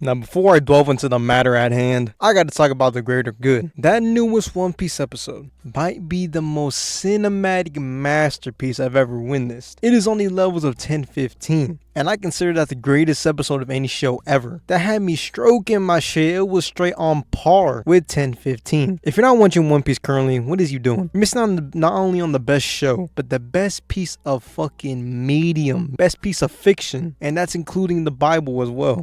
Now, before I delve into the matter at hand, I gotta talk about the greater good. That newest One Piece episode might be the most cinematic masterpiece I've ever witnessed. It is on the levels of 10-15, and I consider that the greatest episode of any show ever. That had me stroking my shit. It was straight on par with 10-15. If you're not watching One Piece currently, what is you doing? You're missing out not only on the best show, but the best piece of fucking medium, best piece of fiction, and that's including the Bible as well.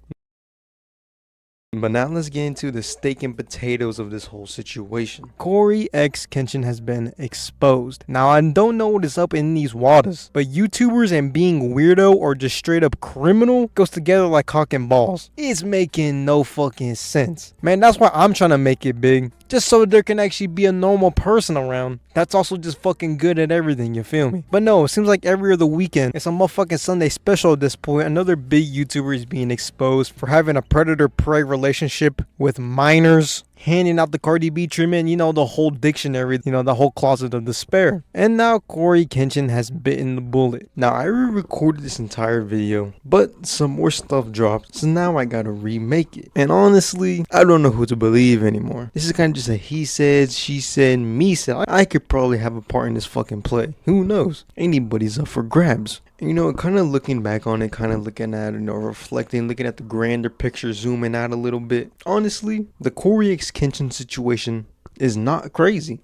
But now let's get into the steak and potatoes of this whole situation. Cory X Kenshin has been exposed. Now I don't know what is up in these waters, but YouTubers and being weirdo or just straight up criminal goes together like cock and balls. It's making no fucking sense. Man, that's why I'm trying to make it big. Just so there can actually be a normal person around that's also just fucking good at everything, you feel me? But no, it seems like every other weekend, it's a motherfucking Sunday special at this point. Another big YouTuber is being exposed for having a predator-prey relationship with minors, handing out the Cardi B treatment, you know, the whole dictionary, you know, the whole closet of despair. And now Cory Kenshin has bitten the bullet. Now, I re-recorded this entire video, but some more stuff dropped, so now I gotta remake it. And honestly, I don't know who to believe anymore. This is kind of just a he said, she said, me said. I could probably have a part in this fucking play. Who knows? Anybody's up for grabs. And, you know, kind of looking back on it, kind of looking at it, you know, reflecting, looking at the grander picture, zooming out a little bit. Honestly, the Cory X Kenshin situation is not crazy.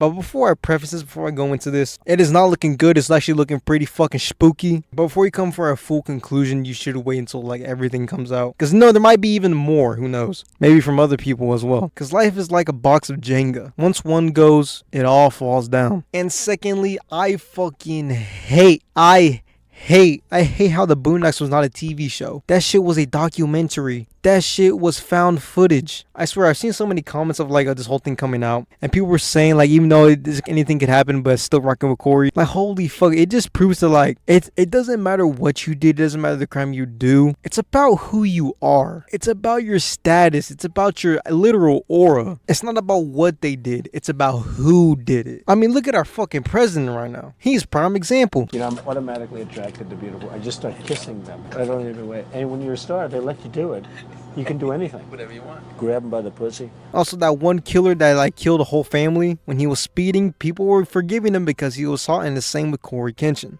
But before I preface this, before I go into this, it is not looking good. It's actually looking pretty fucking spooky. But before you come for a full conclusion, you should wait until like everything comes out. Because no, there might be even more. Who knows? Maybe from other people as well. Because life is like a box of Jenga. Once one goes, it all falls down. And secondly, I hate how the Boondocks was not a TV show. That shit was a documentary. That shit was found footage. I swear, I've seen so many comments of like this whole thing coming out, and people were saying like, even though anything could happen, but still rocking with Cory. Like, holy fuck, it just proves that like it doesn't matter what you did, it doesn't matter the crime you do. It's about who you are. It's about your status. It's about your literal aura. It's not about what they did. It's about who did it. I mean, look at our fucking president right now. He's prime example. You know, I'm automatically attracted to beautiful. I just start kissing them. I don't even wait. And when you're a star, they let you do it. You can do anything. Whatever you want. Grab them by the pussy. Also, that one killer that like killed a whole family when he was speeding, people were forgiving him because he was hot, and the same with Cory Kenshin.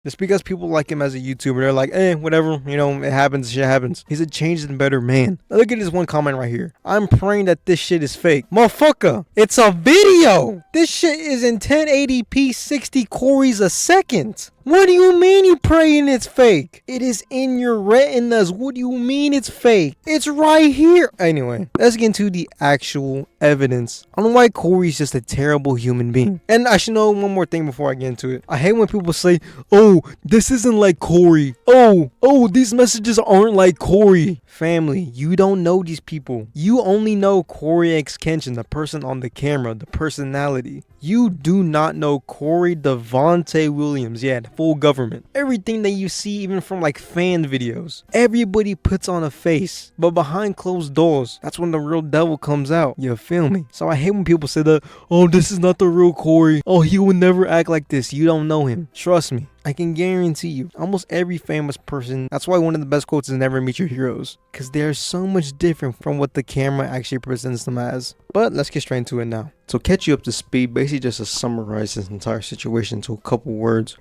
Just because people like him as a YouTuber, they're like, whatever, you know, it happens, shit happens. He's a changed and better man. Now look at this one comment right here. I'm praying that this shit is fake. Motherfucker, it's a video. This shit is in 1080p 60 Corys a second. What do you mean you praying it's fake? It is in your retinas. What do you mean it's fake? It's right here. Anyway, let's get into the actual evidence on why Cory's just a terrible human being. And I should know one more thing before I get into it. I hate when people say, oh, this isn't like Cory. Oh, these messages aren't like Cory. Family, you don't know these people. You only know Cory X Kenshin, the person on the camera, the personality. You do not know Cory Devontae Williams. Yeah, the full government. Everything that you see, even from like fan videos, everybody puts on a face, but behind closed doors, that's when the real devil comes out. You feel me? So I hate when people say that, oh, this is not the real Cory. Oh, he would never act like this. You don't know him. Trust me. I can guarantee you, almost every famous person, that's why one of the best quotes is never meet your heroes. Because they're so much different from what the camera actually presents them as. But let's get straight into it now. So catch you up to speed, basically just to summarize this entire situation into a couple words.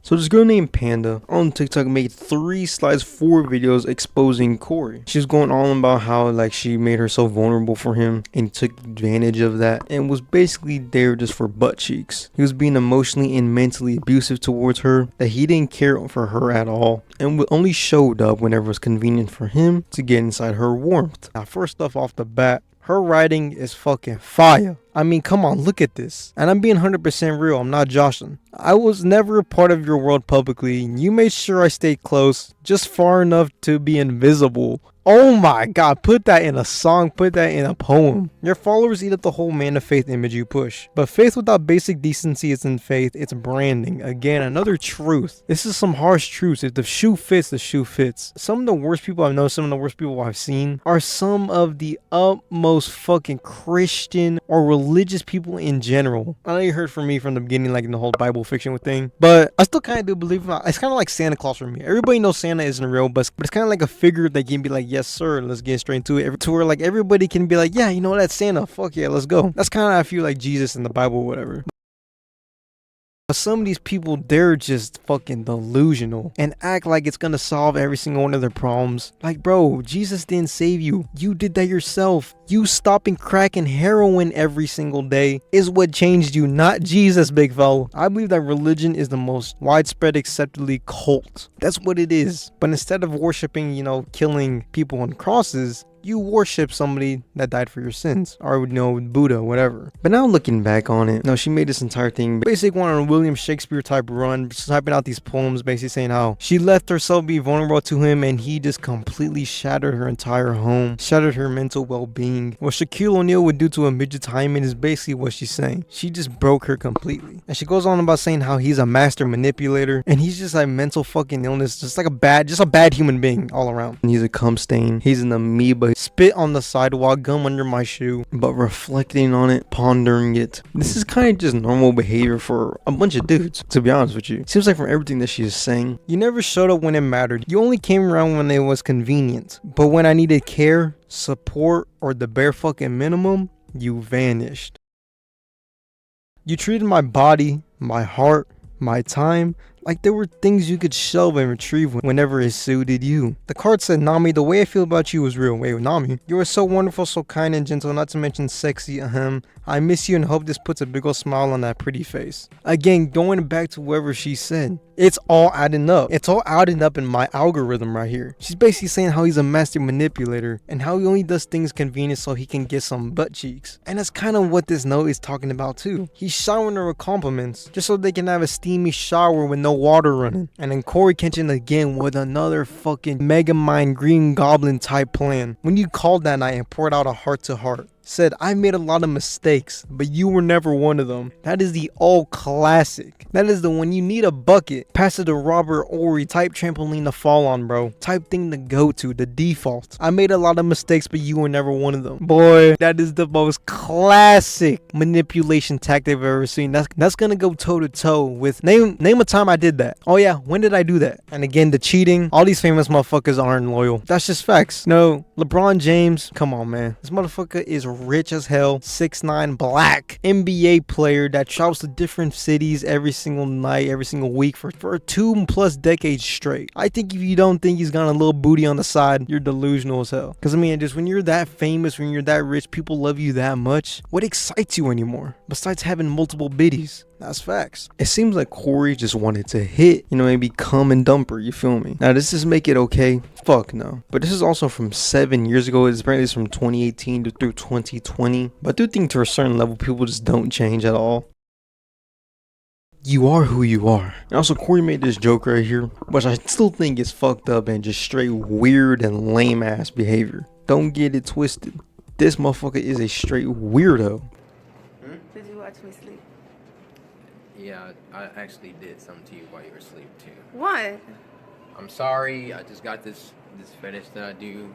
So this girl named Panda on TikTok made 3 slides, 4 videos exposing Cory. She was going on about how like she made herself vulnerable for him and took advantage of that and was basically there just for butt cheeks. He was being emotionally and mentally abusive towards her, that he didn't care for her at all and only showed up whenever it was convenient for him to get inside her warmth. Now, first off the bat, her writing is fucking fire. I mean, come on, look at this. And I'm being 100% real, I'm not joshing. I was never a part of your world publicly. You made sure I stayed close, just far enough to be invisible Oh my god, put that in a song, put that in a poem. Your followers eat up the whole man of faith image you push. But faith without basic decency isn't faith, it's branding. Again, another truth. This is some harsh truths. If the shoe fits, the shoe fits. Some of the worst people I've known, some of the worst people I've seen are some of the utmost fucking Christian or religious people in general. I know you heard from me from the beginning, like in the whole Bible fiction thing, but I still kind of do believe in it. It's kind of like Santa Claus for me. Everybody knows Santa isn't real, but it's kind of like a figure that can be like, yes sir, let's get straight into it. To where like everybody can be like, yeah, you know that's Santa, fuck yeah, let's go. That's kind of I feel like Jesus in the Bible or whatever. But some of these people, they're just fucking delusional and act like it's gonna solve every single one of their problems. Like, bro, Jesus didn't save you. You did that yourself. You stopping crack and heroin every single day is what changed you, not Jesus, big fella. I believe that religion is the most widespread acceptedly cult. That's what it is. But instead of worshiping, killing people on crosses, you worship somebody that died for your sins, or Buddha, whatever. But now looking back on it, she made this entire thing basically on a William Shakespeare type run, just typing out these poems, basically saying how she left herself be vulnerable to him, and he just completely shattered her entire home, shattered her mental well-being. What Shaquille O'Neal would do to a midget Hyman is basically what she's saying. She just broke her completely, and she goes on about saying how he's a master manipulator, and he's just like mental fucking illness, just a bad human being all around. And he's a cum stain. He's an amoeba. Spit on the sidewalk, gum under my shoe. But reflecting on it, pondering it, this is kind of just normal behavior for a bunch of dudes, to be honest with you. Seems like from everything that she's saying, you never showed up when it mattered. You only came around when it was convenient. But when I needed care, support, or the bare fucking minimum, you vanished. You treated my body, my heart, my time like there were things you could shelve and retrieve whenever it suited you. The card said, Nami, the way I feel about you is real. Wait, Nami, you are so wonderful, so kind and gentle, not to mention sexy. I miss you and hope this puts a big ol' smile on that pretty face. Again, going back to whatever she said, it's all adding up. It's all adding up in my algorithm right here. She's basically saying how he's a master manipulator and how he only does things convenient so he can get some butt cheeks. And that's kind of what this note is talking about too. He's showering her with compliments just so they can have a steamy shower with no water running. And then Cory Kenshin again with another fucking Mega Mind Green Goblin type plan. When you called that night and poured out a heart to heart, said, I made a lot of mistakes, but you were never one of them. That is the old classic. That is the one you need a bucket. Pass it to Robert Ory type trampoline to fall on, bro. Type thing to go to, the default. I made a lot of mistakes, but you were never one of them. Boy, that is the most classic manipulation tactic I've ever seen. That's gonna go toe to toe with name a time I did that. Oh yeah, when did I do that? And again, the cheating. All these famous motherfuckers aren't loyal. That's just facts. No, LeBron James, come on, man. This motherfucker is rich as hell, 6'9", black NBA player that travels to different cities every single night, every single week for 2+ decades straight. I think if you don't think he's got a little booty on the side, you're delusional as hell. Because I mean, just when you're that famous, when you're that rich, people love you that much, what excites you anymore besides having multiple biddies? That's facts. It seems like Cory just wanted to hit, maybe come and dump her, you feel me? Now, does this make it okay? Fuck no. But this is also from 7 years ago. It's apparently from 2018 through 2020. But I do think to a certain level, people just don't change at all. You are who you are. And also, Cory made this joke right here, which I still think is fucked up and just straight weird and lame ass behavior. Don't get it twisted. This motherfucker is a straight weirdo. Did you watch me sleep? Yeah, I actually did something to you while you were asleep too. What? I'm sorry. I just got this fetish that I do.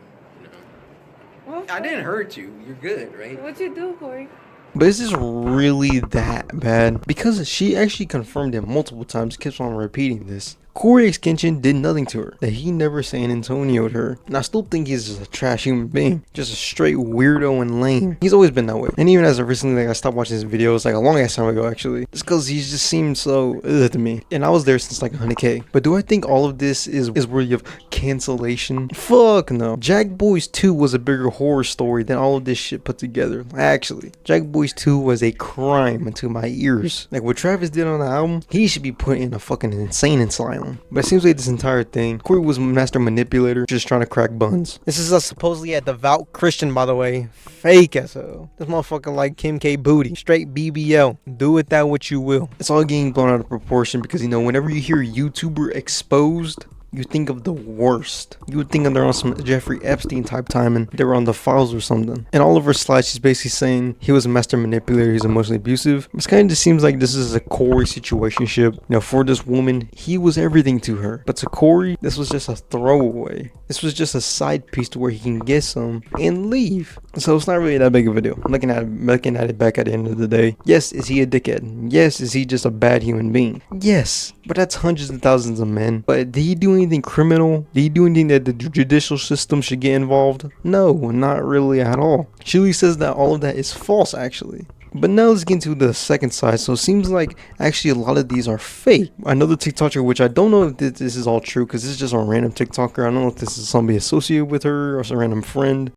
What? I didn't hurt you. You're good, right? What'd you do, Cory? But is this really that bad? Because she actually confirmed it multiple times, keeps on repeating this. Cory Kenshin did nothing to her, that he never San Antonio'd her. And I still think he's just a trash human being. Just a straight weirdo and lame. He's always been that way. And even as of recently, I stopped watching his videos, a long ass time ago actually. Just cause he just seemed so ugh to me. And I was there since 100K. But do I think all of this is worthy of cancellation? Fuck no. Jack Boys 2 was a bigger horror story than all of this shit put together. Actually, Jack Boys 2 was a crime into my ears. What Travis did on the album, he should be put in a fucking insane asylum. But it seems like this entire thing, Cory was a master manipulator, just trying to crack buns. This is supposedly a devout Christian, by the way. Fake as hell. This motherfucker like Kim K booty. Straight BBL. Do with that what you will. It's all getting blown out of proportion because, whenever you hear YouTuber exposed, you think of the worst. You would think they're on some Jeffrey Epstein type time and they were on the files or something. And all of her slides, she's basically saying he was a master manipulator, he's emotionally abusive. It kind of just seems like this is a Cory situationship. You know, for this woman, he was everything to her. But to Cory, this was just a throwaway. This was just a side piece to where he can get some and leave. So it's not really that big of a deal. Looking at it back at the end of the day. Yes, is he a dickhead? Yes, is he just a bad human being? Yes, but that's hundreds of thousands of men. But did he do anything criminal? Did he do anything that the judicial system should get involved? No, not really at all. Chili says that all of that is false, actually. But now let's get into the second side. So it seems like actually a lot of these are fake. Another TikToker, which I don't know if this is all true because this is just a random TikToker. I don't know if this is somebody associated with her or some random friend.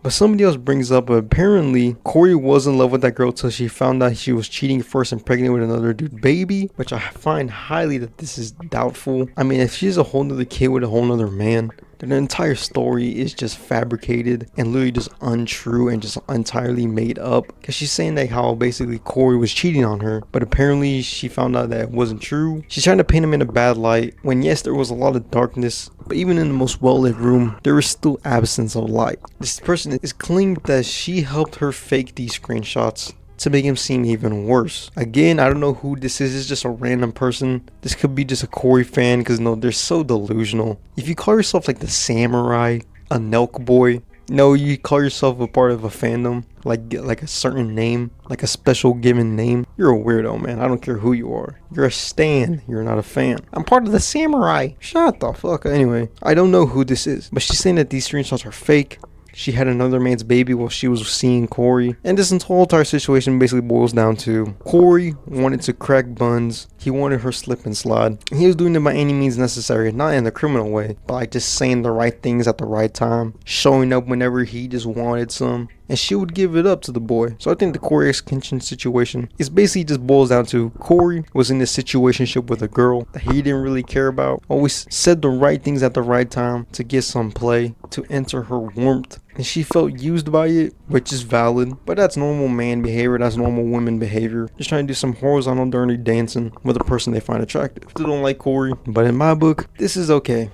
But somebody else brings up apparently Cory was in love with that girl till she found out she was cheating first and pregnant with another dude baby, which I find highly that this is doubtful. I mean, if she's a whole nother kid with a whole nother man, then the entire story is just fabricated and literally just untrue and just entirely made up. Because she's saying that how basically Cory was cheating on her, but apparently she found out that it wasn't true. She's trying to paint him in a bad light when yes, there was a lot of darkness, but even in the most well-lit room, there is still absence of light. This person is claiming that she helped her fake these screenshots to make him seem even worse. Again, I don't know who this is. It's just a random person. This could be just a Cory fan because no, they're so delusional. If you call yourself like the Samurai, a Nelk boy, no, you call yourself a part of a fandom, like a certain name, like a special given name, you're a weirdo, man. I don't care who you are. You're a stan. You're not a fan. I'm part of the Samurai. Shut the fuck up. Anyway, I don't know who this is, but she's saying that these screenshots are fake. She had another man's baby while she was seeing Cory. And this whole entire situation basically boils down to Cory wanted to crack buns. He wanted her slip and slide. And he was doing it by any means necessary, not in a criminal way, but like just saying the right things at the right time, showing up whenever he just wanted some. And she would give it up to the boy. So I think the Cory Kenshin situation is basically just boils down to Cory was in this situationship with a girl that he didn't really care about. Always said the right things at the right time to get some play, to enter her warmth. And she felt used by it, which is valid. But that's normal man behavior. That's normal women behavior. Just trying to do some horizontal dirty dancing with a person they find attractive. Still don't like Cory, but in my book, this is okay.